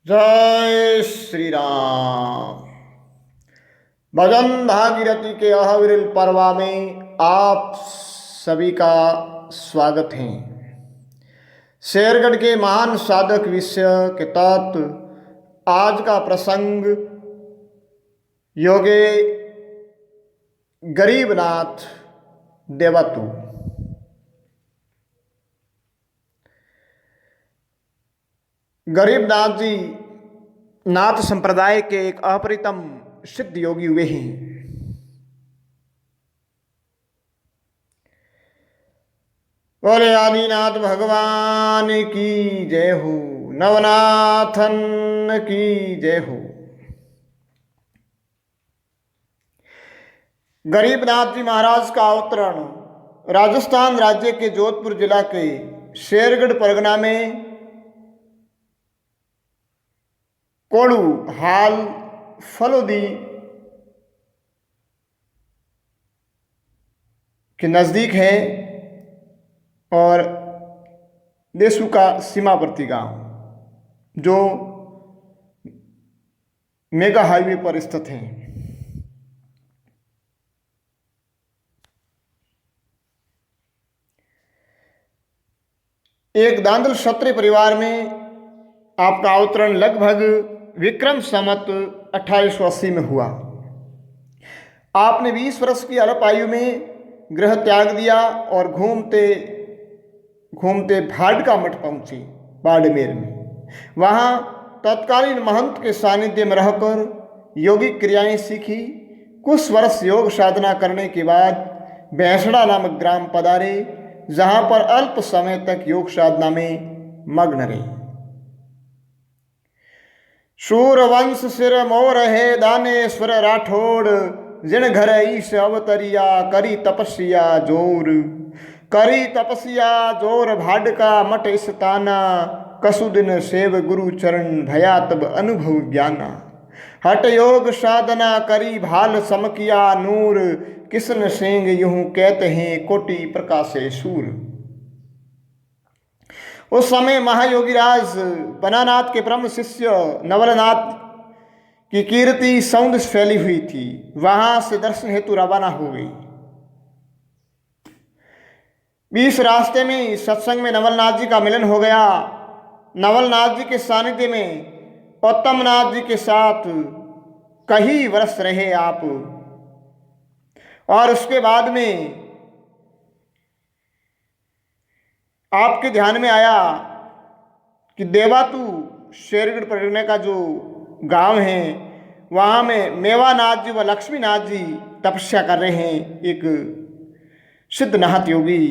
जय श्री राम। भजन भागीरथी के अहविरल पर्वा में आप सभी का स्वागत है। शेरगढ़ के महान साधक विषय के तहत आज का प्रसंग योगे गरीबनाथ देवतु। गरीबनाथ जी नाथ संप्रदाय के एक अपरितम सिद्ध योगी हुए हैं। बोले आदिनाथ भगवान की जय हो, नवनाथन की जय हो। गरीबनाथ जी महाराज का अवतरण राजस्थान राज्य के जोधपुर जिला के शेरगढ़ परगना में कोड़ू हाल फलोदी के नज़दीक है और देसू का सीमावर्ती गांव जो मेगा हाईवे पर स्थित है। एक दांदल क्षत्रिय परिवार में आपका अवतरण लगभग विक्रम संवत 1880 में हुआ। आपने 20 वर्ष की अल्प आयु में गृह त्याग दिया और घूमते घूमते भाडका मठ पहुंचे बाड़मेर में। वहां तत्कालीन महंत के सानिध्य में रहकर योगिक क्रियाएं सीखी। कुछ वर्ष योग साधना करने के बाद भैंसड़ा नामक ग्राम पधारे, जहां पर अल्प समय तक योग साधना में मग्न रहे। सूरवंश सिर मोर है दानेश्वर राठौड़, जिन घर ईश अवतरिया करी तपस्या जोर। करी तपस्या जोर भाडका मठ स्थाना, कसुदिन सेव गुरु चरण भया तब अनुभव ज्ञाना। हट योग साधना करी भाल समकिया नूर, किसन सिंह यूं कहते हैं कोटि प्रकाशे सूर। उस समय महायोगीराज बनानाथ के ब्रह्म शिष्य नवलनाथ की कीर्ति सौंद फैली हुई थी। वहां से दर्शन हेतु रवाना हो गई। 20 रास्ते में सत्संग में नवलनाथ जी का मिलन हो गया। नवलनाथ जी के सानिध्य में उत्तमनाथ जी के साथ कई वर्ष रहे आप, और उसके बाद में आपके ध्यान में आया कि देवातु शेरगढ़ परगने का जो गांव है वहाँ में मेवानाथ जी व लक्ष्मीनाथ जी तपस्या कर रहे हैं। एक सिद्ध नाथ योगी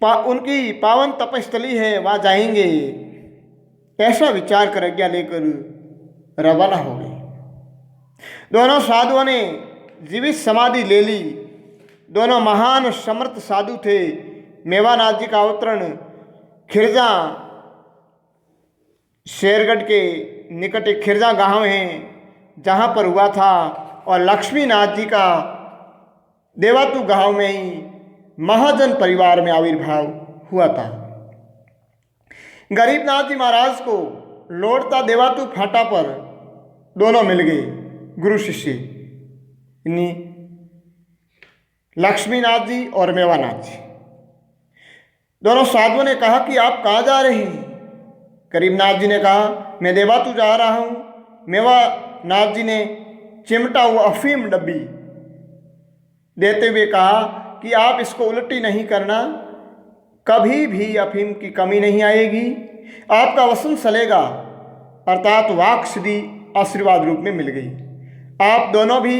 उनकी पावन तपस्थली है, वहाँ जाएंगे। ऐसा विचार कर आज्ञा लेकर रवाना हो गए। दोनों साधुओं ने जीवित समाधि ले ली। दोनों महान समर्थ साधु थे। मेवानाथ जी का अवतरण खिरजा शेरगढ़ के निकट एक खिरजा गांव है जहां पर हुआ था, और लक्ष्मीनाथ जी का देवातु गांव में ही महाजन परिवार में आविर्भाव हुआ था। गरीबनाथ जी महाराज को लौटता देवातु फाटा पर दोनों मिल गए गुरु शिष्य, इन्हीं लक्ष्मीनाथ जी और मेवानाथ जी। दोनों साधुओं ने कहा कि आप कहाँ जा रहे हैं? गरीबनाथ जी ने कहा मैं देवातु जा रहा हूँ। मेवानाथ जी ने चिमटा हुआ अफीम डब्बी देते हुए कहा कि आप इसको उल्टी नहीं करना, कभी भी अफीम की कमी नहीं आएगी, आपका वसन चलेगा। अर्थात वाक सिद्धि आशीर्वाद रूप में मिल गई। आप दोनों भी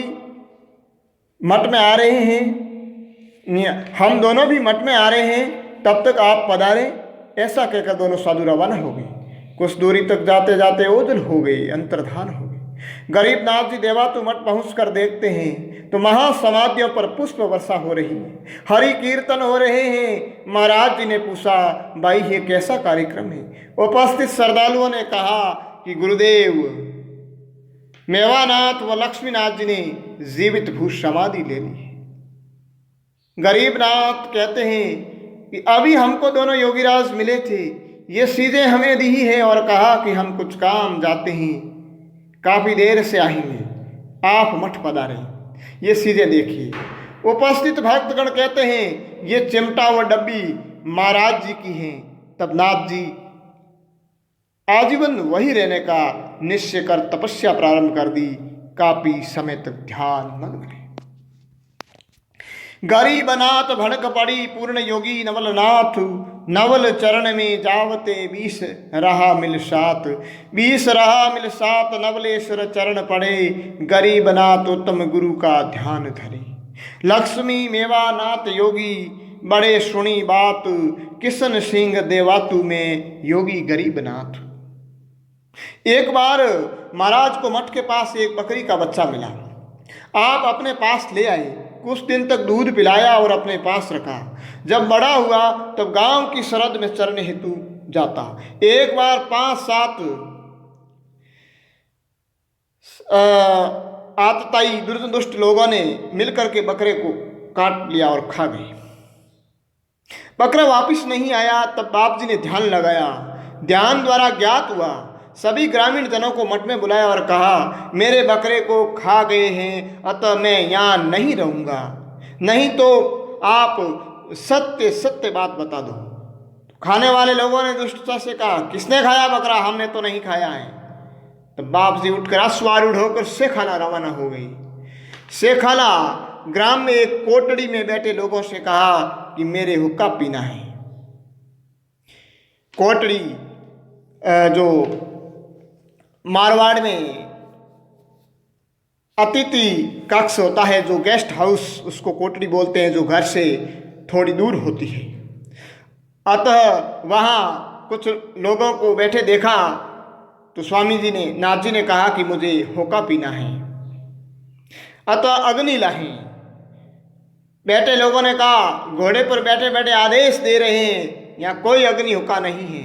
मठ में आ रहे हैं, हम दोनों भी मठ में आ रहे हैं, तब तक आप पधारें। ऐसा कहकर दोनों साधु रवाना हो गए। कुछ दूरी तक जाते जाते ओझल हो गए, अंतर्धान हो गए। गरीबनाथ जी देवातु मठ पहुंचकर देखते हैं तो महासमाधियों पर पुष्प वर्षा हो रही है, हरि कीर्तन हो रहे हैं। महाराज जी ने पूछा, भाई ये कैसा कार्यक्रम है? उपस्थित श्रद्धालुओं ने कहा कि गुरुदेव मेवानाथ व लक्ष्मीनाथ जी ने जीवित भू समाधि ले ली है। गरीबनाथ कहते हैं कि अभी हमको दोनों योगीराज मिले थे, ये सीधे हमें दी है और कहा कि हम कुछ काम जाते हैं, काफ़ी देर से आएंगे, आप मठ पधारें। ये सीधे देखिए। उपस्थित भक्तगण कहते हैं ये चिमटा व डब्बी महाराज जी की हैं। तब नाथ जी आजीवन वही रहने का निश्चय कर तपस्या प्रारंभ कर दी। काफी समय तक ध्यान मग्न रहे। गरीब नाथ भड़क पड़ी पूर्ण योगी नवलनाथ, नवल चरण में जावते 20 रहा मिल सात। 20 रहा मिल सात नवलेश्वर चरण पड़े, गरीब नाथ उत्तम गुरु का ध्यान धरे। लक्ष्मी मेवा नाथ योगी बड़े सुनी बात, किशन सिंह देवातु में योगी गरीब नाथ। एक बार महाराज को मठ के पास एक बकरी का बच्चा मिला। आप अपने पास ले आए, कुछ दिन तक दूध पिलाया और अपने पास रखा। जब बड़ा हुआ तब गांव की सरहद में चरने हेतु जाता। एक बार 5-7 आतताई दुष्ट लोगों ने मिलकर के बकरे को काट लिया और खा गए। बकरा वापस नहीं आया। तब बाप जी ने ध्यान लगाया। ध्यान द्वारा ज्ञात हुआ, सभी ग्रामीण जनों को मठ में बुलाया और कहा मेरे बकरे को खा गए हैं, अतः मैं यहाँ नहीं रहूँगा, नहीं तो आप सत्य सत्य बात बता दो। खाने वाले लोगों ने दुष्टता से कहा किसने खाया बकरा, हमने तो नहीं खाया है। तो बाप जी उठकर अश्वारूढ़ होकर शेखाला रवाना हो गई। शेखाला ग्राम में एक कोटड़ी में बैठे लोगों से कहा कि मेरे हुक्का पीना है। कोटड़ी जो मारवाड़ में अतिथि कक्ष होता है, जो गेस्ट हाउस उसको कोटड़ी बोलते हैं, जो घर से थोड़ी दूर होती है। अतः वहाँ कुछ लोगों को बैठे देखा तो स्वामी जी ने नाथ जी ने कहा कि मुझे होका पीना है, अतः अग्नि लाएं। बैठे लोगों ने कहा घोड़े पर बैठे बैठे आदेश दे रहे हैं, यहाँ कोई अग्नि होका नहीं है।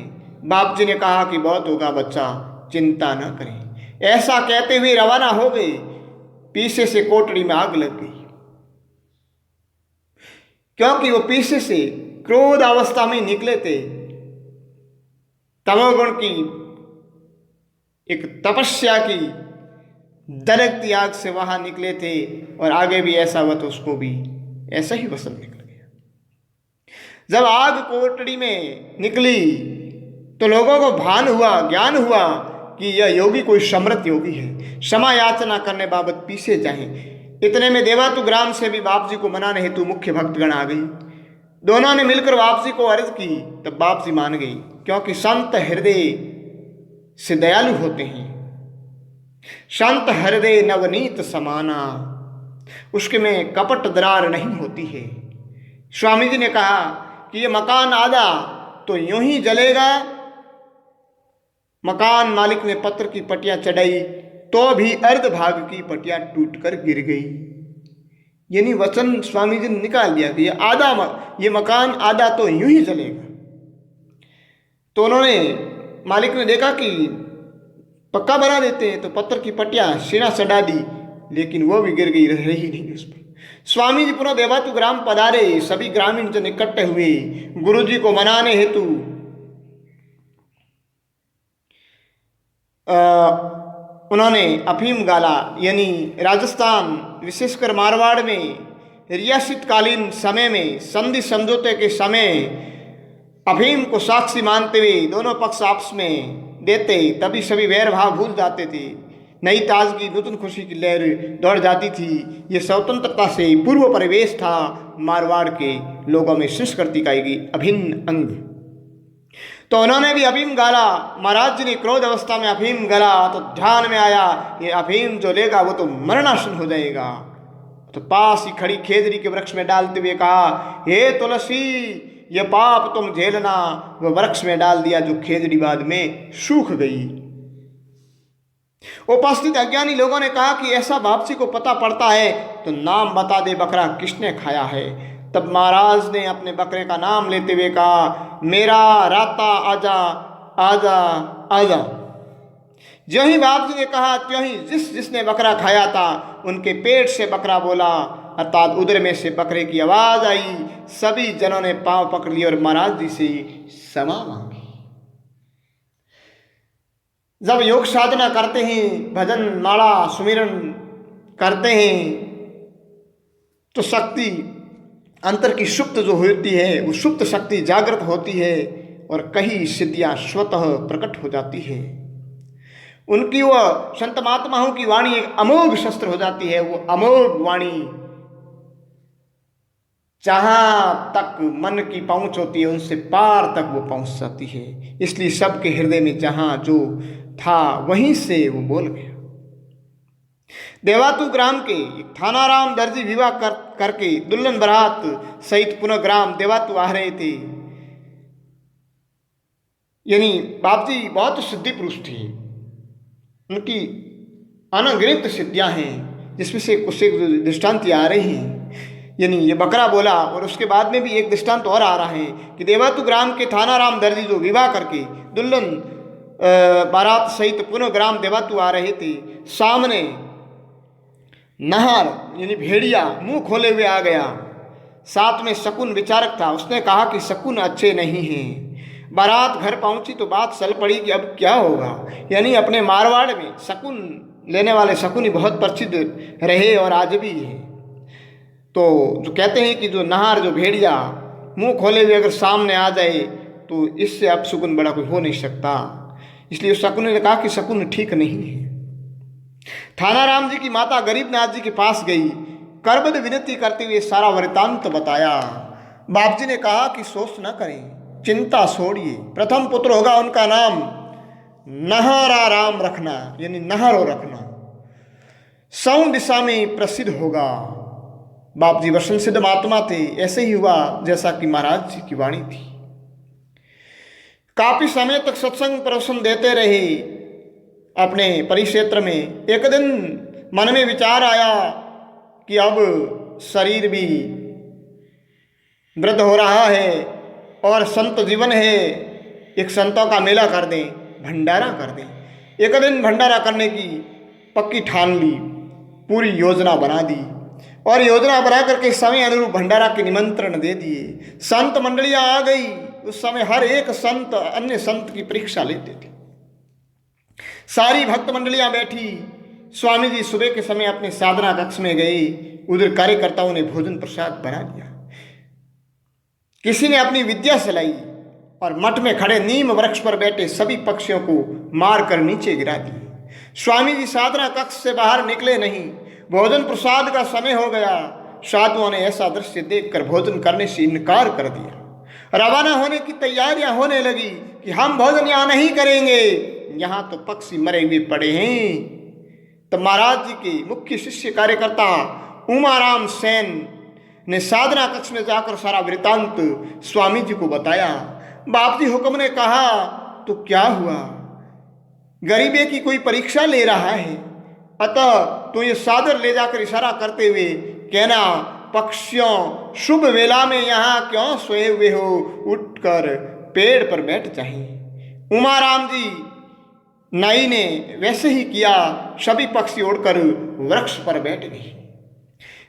बाप जी ने कहा कि बहुत होगा बच्चा, चिंता न करें। ऐसा कहते हुए रवाना हो गए। पीछे से कोटड़ी में आग लग गई, क्योंकि वो पीछे से क्रोध अवस्था में निकले थे। तमोगुण की एक तपस्या की दरकती आग से वहां निकले थे, और आगे भी ऐसा हुआ तो उसको भी ऐसा ही वसन निकल गया। जब आग कोटड़ी में निकली तो लोगों को भान हुआ, ज्ञान हुआ कि यह योगी कोई समृत योगी है, क्षमा याचना करने बाबत पीछे जाएं। इतने में देवातु ग्राम से भी बाप जी को मनाने हेतु मुख्य भक्तगण आ गई। दोनों ने मिलकर बाप जी को अर्ज की, तब बाप जी मान गई, क्योंकि संत हृदय से दयालु होते हैं। शांत हृदय नवनीत समाना, उसके में कपट दरार नहीं होती है। स्वामी जी ने कहा कि ये मकान आधा तो यूं ही जलेगा। मकान मालिक ने पत्थर की पटिया चढ़ाई तो भी अर्ध भाग की पटिया टूटकर गिर गई। यानी वचन स्वामी जी ने निकाल दिया कि ये मकान आधा तो यूं ही जलेगा। तो उन्होंने मालिक ने देखा कि पक्का बना देते हैं, तो पत्थर की पटिया सीना चढ़ा दी, लेकिन वो भी गिर गई, रही नहीं उस पर। स्वामी जी पुनः देवातु ग्राम पधारे। सभी ग्रामीण जन इकट्ठे हुए गुरु जी को मनाने हेतु। उन्होंने अफीम गाला, यानी राजस्थान विशेषकर मारवाड़ में रियासतकालीन समय में संधि समझौते के समय अफीम को साक्षी मानते हुए दोनों पक्ष आपस में देते, तभी सभी वैर भाव भूल जाते थे। नई ताजगी, नूतन खुशी की लहर दौड़ जाती थी। ये स्वतंत्रता से पूर्व परिवेश था मारवाड़ के लोगों में संस्कृति का एक अभिन्न अंग। तो उन्होंने भी अफीम गाला। महाराज जी ने क्रोध अवस्था में अफीम गला तो ध्यान में आया ये अफीम जो लेगा वो तो मरणासन हो जाएगा। तो पास ही खड़ी खेजड़ी के वृक्ष में डालते हुए कहा, हे तुलसी ये पाप तुम झेलना। वह वृक्ष में डाल दिया, जो खेजड़ी बाद में सूख गई। उपस्थित अज्ञानी लोगों ने कहा कि ऐसा बाप जी को पता पड़ता है तो नाम बता दे, बकरा किसने खाया है। तब महाराज ने अपने बकरे का नाम लेते हुए कहा, मेरा राता आजा आजा आजा। जो ही बाप जी ने कहा त्यों ही जिसने बकरा खाया था उनके पेट से बकरा बोला, अर्थात उदर में से बकरे की आवाज आई। सभी जनों ने पांव पकड़ लिए और महाराज जी से क्षमा मांगी। जब योग साधना करते हैं, भजन माला सुमिरन करते हैं, तो शक्ति अंतर की सुप्त जो होती है वो सुप्त शक्ति जागृत होती है और कई सिद्धियां स्वतः प्रकट हो जाती है। उनकी वह संत महात्माओं की वाणी एक अमोघ शस्त्र हो जाती है। वो अमोघ वाणी जहां तक मन की पहुंच होती है उनसे पार तक वो पहुंच जाती है। इसलिए सबके हृदय में जहां जो था वहीं से वो बोल गया। देवातु ग्राम के थानाराम दर्जी विवाह करके दुल्हन बारात सहित पुनः ग्राम देवातु आ रहे थे। यानी बाप जी बहुत सिद्धि पुरुष थे, उनकी अनगिनत सिद्धियां हैं, जिसमें से कुछ एक दृष्टांत आ रही हैं। यानी ये बकरा बोला और उसके बाद में भी एक दृष्टांत और आ रहा है कि देवातु ग्राम के थानाराम दर्जी जो विवाह करके दुल्हन बारात सहित पुनः ग्राम देवातु आ रहे थे। सामने नहर यानी भेड़िया मुंह खोले हुए आ गया। साथ में शकुन विचारक था। उसने कहा कि शकुन अच्छे नहीं हैं। बारात घर पहुंची तो बात चल पड़ी कि अब क्या होगा। यानी अपने मारवाड़ में शकुन लेने वाले शकुनी बहुत प्रसिद्ध रहे और आज भी है। तो जो कहते हैं कि जो नहर जो भेड़िया मुंह खोले हुए अगर सामने आ जाए तो इससे अब शकुन बड़ा कोई हो नहीं सकता। इसलिए शकुन ने कहा कि शकुन ठीक नहीं है। थानाराम जी की माता गरीबनाथ जी के पास गई, करबद्ध विनती करते हुए सारा वृतांत बताया। बाप जी ने कहा कि सोच न करें, चिंता छोड़िए। प्रथम पुत्र होगा, उनका नाम नहराराम रखना, यानी नहरो रखना। सौ दिशा में प्रसिद्ध होगा। बाप जी वचन सिद्ध महात्मा थे। ऐसे ही हुआ जैसा कि महाराज जी की वाणी थी। काफी समय तक सत्संग प्रवचन देते रहे अपने परिक्षेत्र में। एक दिन मन में विचार आया कि अब शरीर भी वृद्ध हो रहा है और संत जीवन है, एक संतों का मेला कर दें, भंडारा कर दें। एक दिन भंडारा करने की पक्की ठान ली, पूरी योजना बना दी और योजना बना करके समय अनुरूप भंडारा के निमंत्रण दे दिए। संत मंडलियां आ गई। उस समय हर एक संत अन्य संत की परीक्षा लेते थे। सारी भक्त मंडलियां बैठी। स्वामी जी सुबह के समय अपने साधना कक्ष में गए। उधर कार्यकर्ताओं ने भोजन प्रसाद बना लिया। किसी ने अपनी विद्या चलाई और मठ में खड़े नीम वृक्ष पर बैठे सभी पक्षियों को मारकर नीचे गिरा दिए। स्वामी जी साधना कक्ष से बाहर निकले नहीं। भोजन प्रसाद का समय हो गया। साधुओं ने ऐसा दृश्य देखकर भोजन करने से इनकार कर दिया। रवाना होने की तैयारियां होने लगी कि हम भोजन यहाँ नहीं करेंगे, यहाँ तो पक्षी मरे हुए पड़े हैं। तो महाराज जी के मुख्य शिष्य कार्यकर्ता उमाराम सेन ने साधना कक्ष में जाकर सारा वृतांत स्वामी जी को बताया। बाप जी हुक्म ने कहा तो क्या हुआ, गरीबे की कोई परीक्षा ले रहा है, अतः तो ये सादर ले जाकर इशारा करते हुए कहना, पक्षियों शुभ वेला में यहाँ क्यों सोए हुए हो, उठकर पेड़ पर बैठ जाएं। उमाराम जी नाई ने वैसे ही किया। सभी पक्षी उड़कर वृक्ष पर बैठ गए।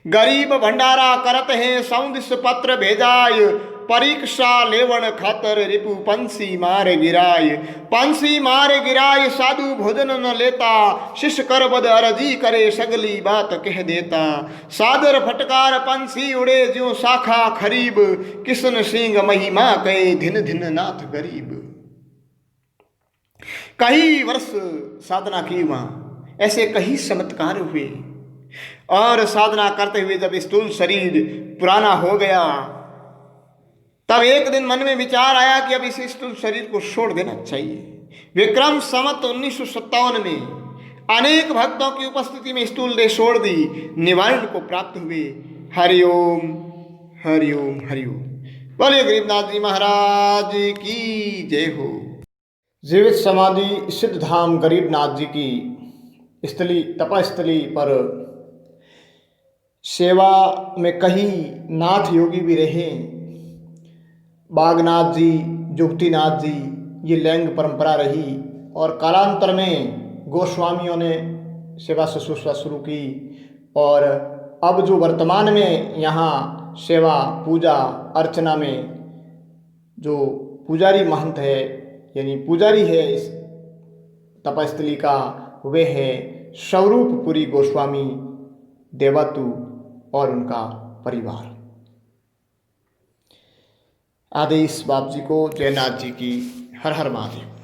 गरीब भंडारा करत हैं, सौंदिस पत्र भेजाय, परीक्षा लेवन खातर रिपु पंछी मार गिराय। पंछी मार गिराय साधु भोजन न लेता, शिष्य कर बद अरजी करे सगली बात कह देता। सादर फटकार पंछी उड़े ज्यों शाखा खरीब, किशन सिंह महिमा कहे धिन धिन नाथ गरीब। कई वर्ष साधना की वहाँ, ऐसे कई चमत्कार हुए और साधना करते हुए जब स्थूल शरीर पुराना हो गया तब एक दिन मन में विचार आया कि अब इस स्थूल शरीर को छोड़ देना चाहिए। विक्रम संवत 1957 में अनेक भक्तों की उपस्थिति में स्थूल देह छोड़ दी, निवारण को प्राप्त हुए। हरिओम हरिओम हरिओम। बोलिए गरीबनाथ जी महाराज की जय हो। जीवित समाधि सिद्ध धाम गरीबनाथ जी की स्थली तपस्थली पर सेवा में कई नाथ योगी भी रहे। बागनाथ जी, जुगतीनाथ जी, ये लैंग परंपरा रही और कालांतर में गोस्वामियों ने सेवा शुश्रूषा शुरू की और अब जो वर्तमान में यहाँ सेवा पूजा अर्चना में जो पुजारी महंत है यानी पुजारी है, इस तपस्थली का वे है स्वरूपपुरी गोस्वामी देवातु और उनका परिवार। आदेश बाप जी को, जयनाथ जी की हर हर महादेव।